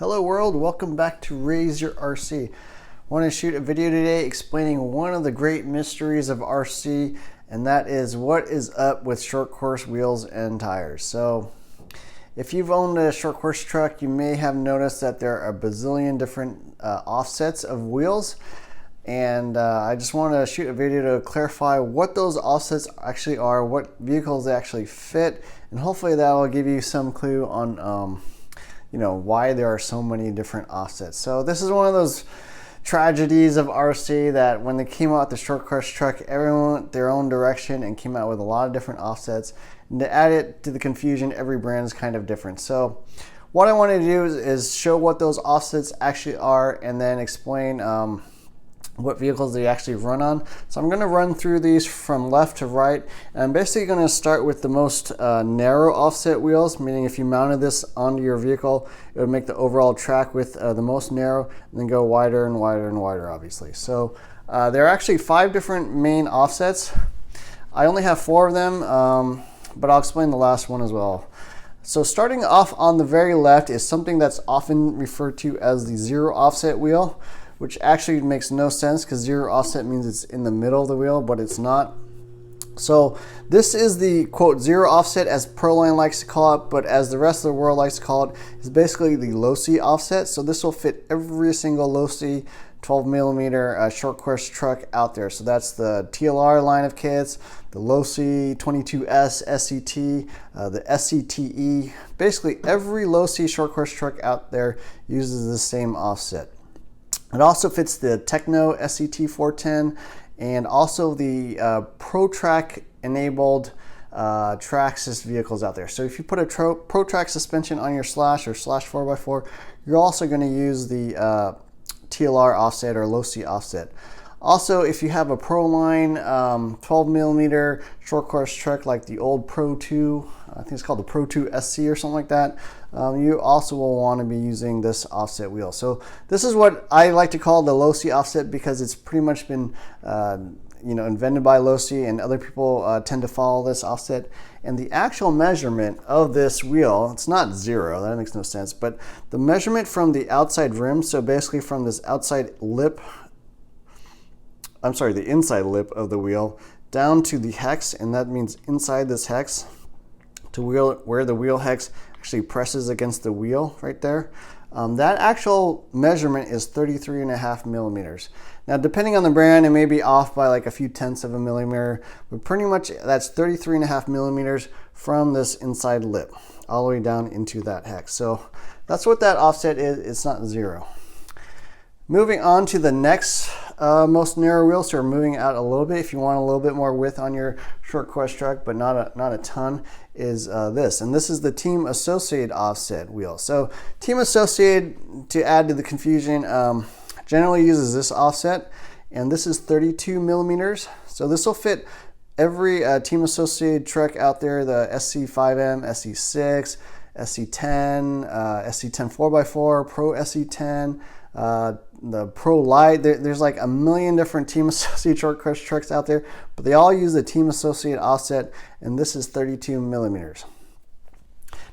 Hello world, welcome back to Raise Your RC. I want to shoot a video today explaining one of the great mysteries of RC, and that is what is up with short course wheels and tires. So if you've owned a short course truck, you may have noticed that there are a bazillion different offsets of wheels, and I just want to shoot a video to clarify what those offsets actually are, what vehicles they actually fit, and hopefully that will give you some clue on why there are so many different offsets. So this is one of those tragedies of RC that when they came out with the short course truck, everyone went their own direction and came out with a lot of different offsets. And to add it to the confusion, every brand is kind of different. So what I want to do is show what those offsets actually are and then explain what vehicles they actually run on. So I'm going to run through these from left to right, and I'm basically going to start with the most narrow offset wheels, meaning if you mounted this onto your vehicle, it would make the overall track width the most narrow, and then go wider and wider and wider, obviously. So there are actually 5 different main offsets. I only have 4 of them, but I'll explain the last one as well. So starting off on the very left is something that's often referred to as the zero offset wheel, which actually makes no sense because zero offset means it's in the middle of the wheel, but it's not. So this is the quote zero offset, as Proline likes to call it, but as the rest of the world likes to call it, is basically the low-C offset. So this will fit every single low-C 12mm short course truck out there. So that's the TLR line of kits, the low-C 22S SCT, the SCTE. Basically every low-C short course truck out there uses the same offset. It also fits the Techno SCT 410 and also the ProTrack enabled Traxxas vehicles out there. So if you put a ProTrack suspension on your Slash or Slash 4x4, you're also going to use the TLR offset or low-C offset. Also, if you have a Proline 12mm short course truck like the old Pro 2, I think it's called the Pro 2 SC or something like that, you also will want to be using this offset wheel. So this is what I like to call the low-C offset because it's pretty much been invented by low-C, and other people tend to follow this offset. And the actual measurement of this wheel, it's not zero, that makes no sense, but the measurement from the outside rim, so basically from this outside lip, the inside lip of the wheel down to the hex, and that means inside this hex to where the wheel hex actually presses against the wheel right there. That actual measurement is 33.5mm. Now, depending on the brand, it may be off by like a few tenths of a millimeter, but pretty much that's 33.5mm from this inside lip all the way down into that hex. So that's what that offset is. It's not zero. Moving on to the next most narrow wheel, so we're moving out a little bit if you want a little bit more width on your short course truck, but not a ton, is this. And this is the Team Associated offset wheel. So Team Associated, to add to the confusion, generally uses this offset, and this is 32mm. So this will fit every Team Associated truck out there, the SC5M, SC6, SC10, SC10 4x4, Pro SC10, the Pro Light. There's like a million different Team Associated short course trucks out there, but they all use the Team Associated offset, and this is 32mm.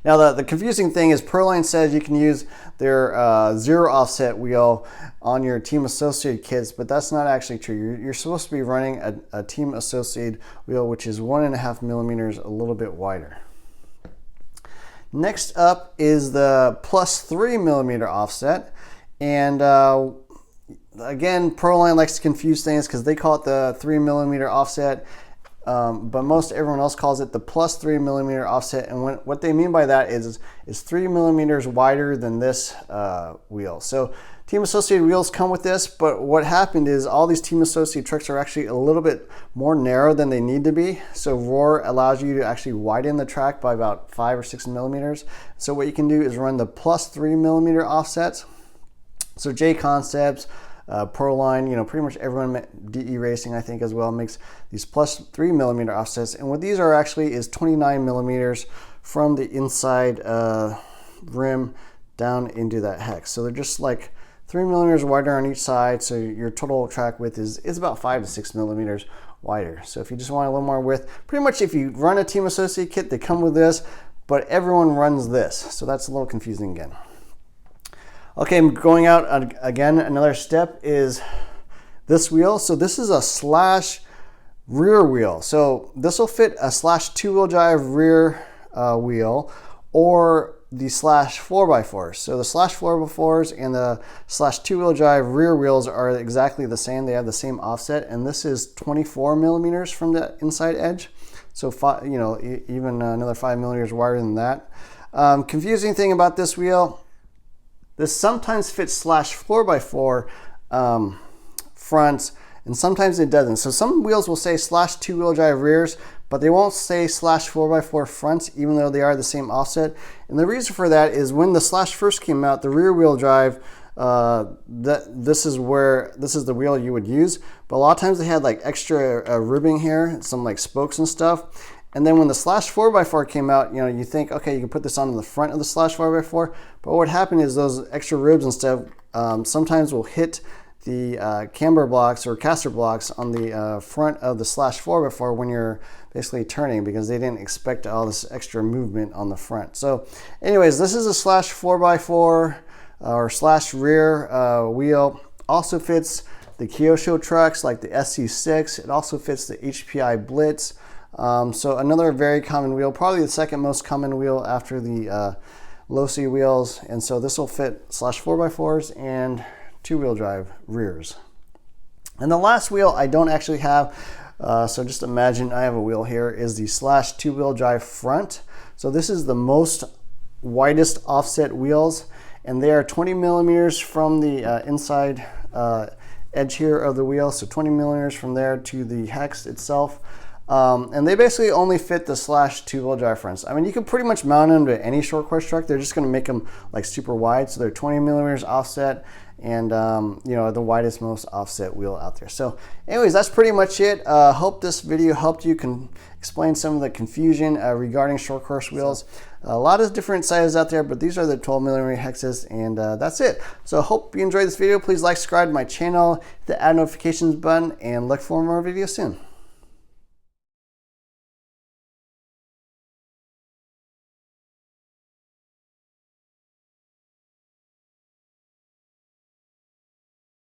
Now the confusing thing is Proline says you can use their zero offset wheel on your Team Associated kits, but that's not actually true. You're supposed to be running a Team Associated wheel, which is 1.5mm, a little bit wider. Next up is the plus 3mm offset. And again, Proline likes to confuse things because they call it the 3mm offset, but most everyone else calls it the plus 3mm offset. And what they mean by that is 3mm wider than this wheel. So Team Associated wheels come with this, but what happened is all these Team Associated trucks are actually a little bit more narrow than they need to be. So Roar allows you to actually widen the track by about 5 or 6mm. So what you can do is run the plus 3mm offsets. So J Concepts, Proline, pretty much everyone, DE Racing I think as well, makes these plus 3mm offsets. And what these are actually is 29mm from the inside rim down into that hex. So they're just like 3mm wider on each side, so your total track width is about 5 to 6mm wider. So if you just want a little more width, pretty much if you run a Team Associated kit, they come with this, but everyone runs this. So that's a little confusing again. Okay, I'm going out again. Another step is this wheel. So this is a slash rear wheel. So this will fit a slash 2-wheel drive rear wheel, or the slash 4x4s. So the slash 4x4s and the slash 2-wheel drive rear wheels are exactly the same. They have the same offset, and this is 24 millimeters from the inside edge. So even another 5 millimeters wider than that. Confusing thing about this wheel, this sometimes fits slash 4x4 fronts, and sometimes it doesn't. So some wheels will say slash 2-wheel drive rears, but they won't say slash 4x4 fronts, even though they are the same offset. And the reason for that is when the slash first came out, the rear wheel drive, this is the wheel you would use. But a lot of times they had like extra ribbing here, some like spokes and stuff. And then when the slash 4x4 came out, you think, okay, you can put this on the front of the slash 4x4. But what happened is those extra ribs and stuff sometimes will hit the camber blocks or caster blocks on the front of the slash 4x4 when you're basically turning, because they didn't expect all this extra movement on the front. So anyways, this is a slash 4x4 or slash rear wheel. Also fits the Kyosho trucks like the SC6. It also fits the HPI Blitz. So another very common wheel, probably the second most common wheel after the low-C wheels. And so this will fit slash 4x4s and 2-wheel drive rears. And the last wheel I don't actually have, so just imagine I have a wheel here, is the slash 2-wheel drive front. So this is the most widest offset wheels, and they are 20 millimeters from the inside edge here of the wheel, so 20 millimeters from there to the hex itself. And they basically only fit the slash 2-wheel drive fronts. I mean, you can pretty much mount them to any short course truck. They're just going to make them like super wide, so they're 20 millimeters offset, and the widest, most offset wheel out there. So anyways, that's pretty much it. Hope this video helped you explain some of the confusion regarding short course wheels. A lot of different sizes out there, but these are the 12 millimeter hexes, and that's it. So hope you enjoyed this video. Please like, subscribe to my channel, hit the add notifications button, and look for more videos soon.